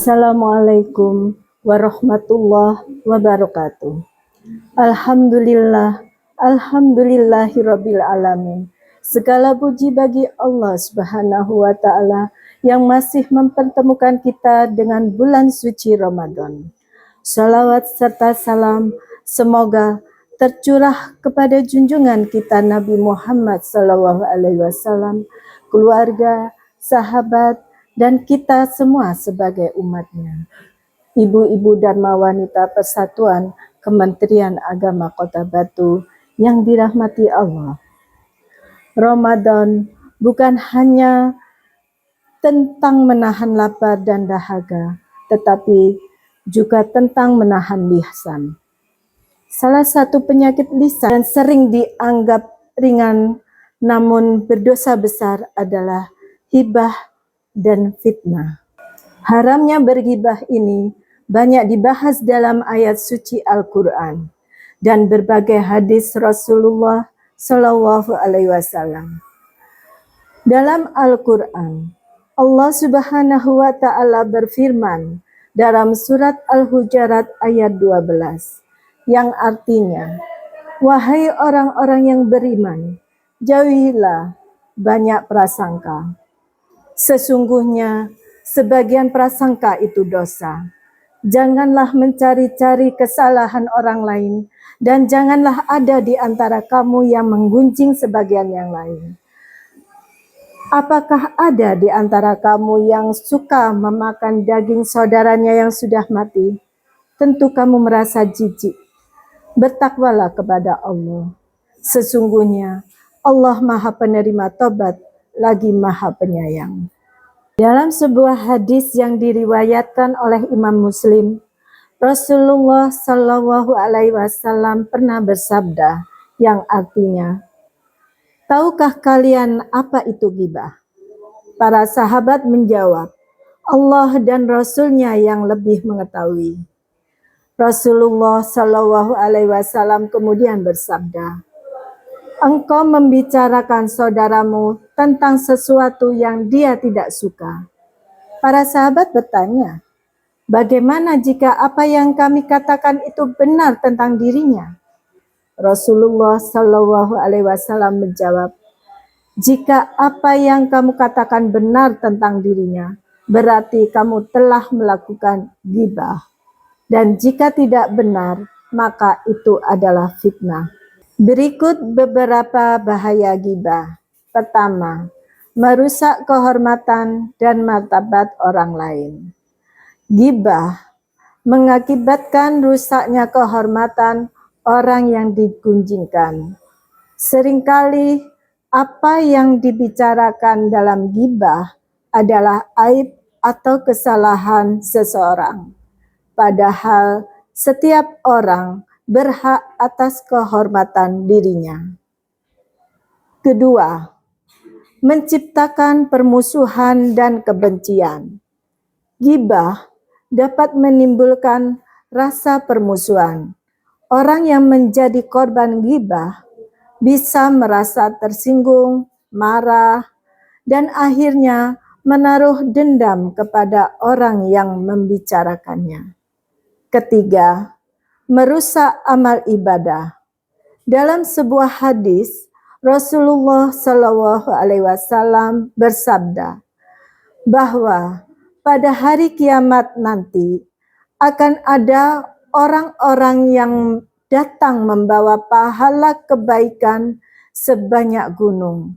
Assalamualaikum warahmatullahi wabarakatuh. Alhamdulillahirabbil alamin. Segala puji bagi Allah Subhanahu wa taala yang masih mempertemukan kita dengan bulan suci Ramadan. Salawat serta salam semoga tercurah kepada junjungan kita Nabi Muhammad SAW, keluarga, sahabat, dan kita semua sebagai umatnya. Ibu-ibu Dharma Wanita Persatuan Kementerian Agama Kota Batu yang dirahmati Allah. Ramadan bukan hanya tentang menahan lapar dan dahaga, tetapi juga tentang menahan lisan. Salah satu penyakit lisan yang sering dianggap ringan namun berdosa besar adalah ghibah dan fitnah. Haramnya berghibah ini banyak dibahas dalam ayat suci Al-Quran dan berbagai hadis Rasulullah Shallallahu Alaihi Wasallam. Dalam Al-Quran, Allah Subhanahu Wa Taala berfirman dalam surat Al-Hujurat ayat 12, yang artinya, wahai orang-orang yang beriman, jauhilah banyak prasangka. Sesungguhnya sebagian prasangka itu dosa. Janganlah mencari-cari kesalahan orang lain, dan janganlah ada di antara kamu yang menggunjing sebagian yang lain. Apakah ada di antara kamu yang suka memakan daging saudaranya yang sudah mati? Tentu kamu merasa jijik. Bertakwalah kepada Allah. Sesungguhnya Allah Maha Penerima Tobat lagi Maha Penyayang. Dalam sebuah hadis yang diriwayatkan oleh Imam Muslim, Rasulullah Shallallahu Alaihi Wasallam pernah bersabda yang artinya, tahukah kalian apa itu ghibah? Para sahabat menjawab, Allah dan Rasulnya yang lebih mengetahui. Rasulullah Shallallahu Alaihi Wasallam kemudian bersabda, engkau membicarakan saudaramu tentang sesuatu yang dia tidak suka. Para sahabat bertanya, bagaimana jika apa yang kami katakan itu benar tentang dirinya? Rasulullah Shallallahu Alaihi Wasallam menjawab, jika apa yang kamu katakan benar tentang dirinya, berarti kamu telah melakukan ghibah. Dan jika tidak benar, maka itu adalah fitnah. Berikut beberapa bahaya ghibah. Pertama, merusak kehormatan dan martabat orang lain. Ghibah mengakibatkan rusaknya kehormatan orang yang digunjingkan. Seringkali apa yang dibicarakan dalam ghibah adalah aib atau kesalahan seseorang. Padahal setiap orang berhak atas kehormatan dirinya. Kedua, menciptakan permusuhan dan kebencian. Ghibah dapat menimbulkan rasa permusuhan. Orang yang menjadi korban ghibah bisa merasa tersinggung, marah, dan akhirnya menaruh dendam kepada orang yang membicarakannya. Ketiga, merusak amal ibadah. Dalam sebuah hadis, Rasulullah Shallallahu Alaihi Wasallam bersabda bahwa pada hari kiamat nanti akan ada orang-orang yang datang membawa pahala kebaikan sebanyak gunung,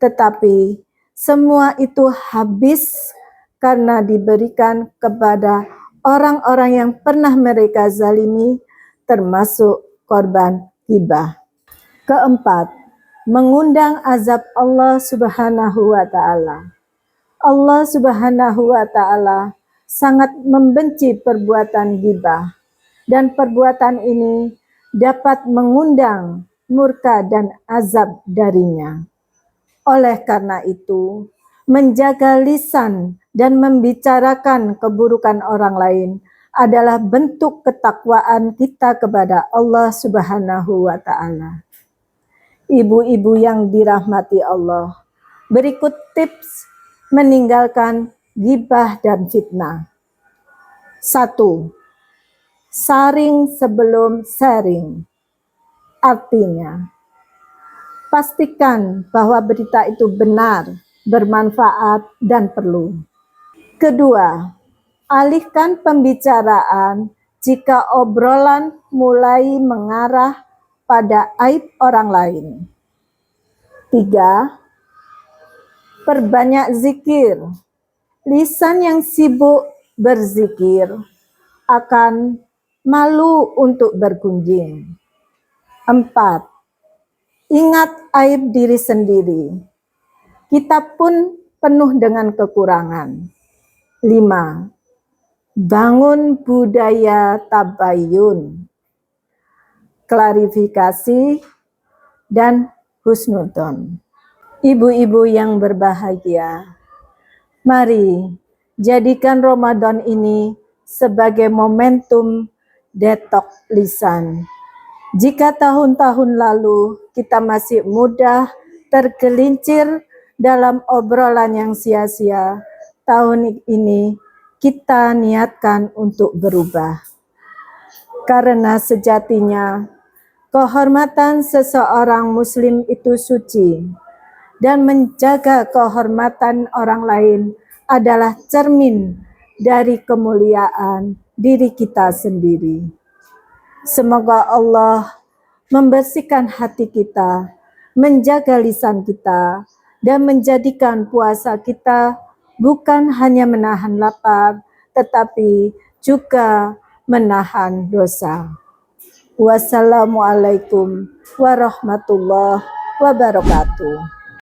tetapi semua itu habis karena diberikan kepada orang-orang yang pernah mereka zalimi, termasuk korban ghibah. Keempat, mengundang azab Allah Subhanahu wa Ta'ala. Allah Subhanahu wa Ta'ala sangat membenci perbuatan ghibah, dan perbuatan ini dapat mengundang murka dan azab darinya. Oleh karena itu, menjaga lisan dan membicarakan keburukan orang lain adalah bentuk ketakwaan kita kepada Allah Subhanahu wa Ta'ala. Ibu-ibu yang dirahmati Allah, berikut tips meninggalkan ghibah dan fitnah. 1. Saring sebelum sharing. Artinya, pastikan bahwa berita itu benar, bermanfaat, dan perlu. Kedua, alihkan pembicaraan jika obrolan mulai mengarah pada aib orang lain. 3. Perbanyak zikir. Lisan yang sibuk berzikir akan malu untuk bergunjing. 4. Ingat aib diri sendiri. Kita pun penuh dengan kekurangan. 5. Bangun budaya tabayun, klarifikasi, dan husnudon. Ibu-ibu yang berbahagia, mari jadikan Ramadan ini sebagai momentum detoks lisan. Jika tahun-tahun lalu kita masih mudah tergelincir dalam obrolan yang sia-sia, tahun ini kita niatkan untuk berubah. Karena sejatinya kehormatan seseorang muslim itu suci, dan menjaga kehormatan orang lain adalah cermin dari kemuliaan diri kita sendiri. Semoga Allah membersihkan hati kita, menjaga lisan kita, dan menjadikan puasa kita bukan hanya menahan lapar, tetapi juga menahan dosa. Wassalamualaikum warahmatullahi wabarakatuh.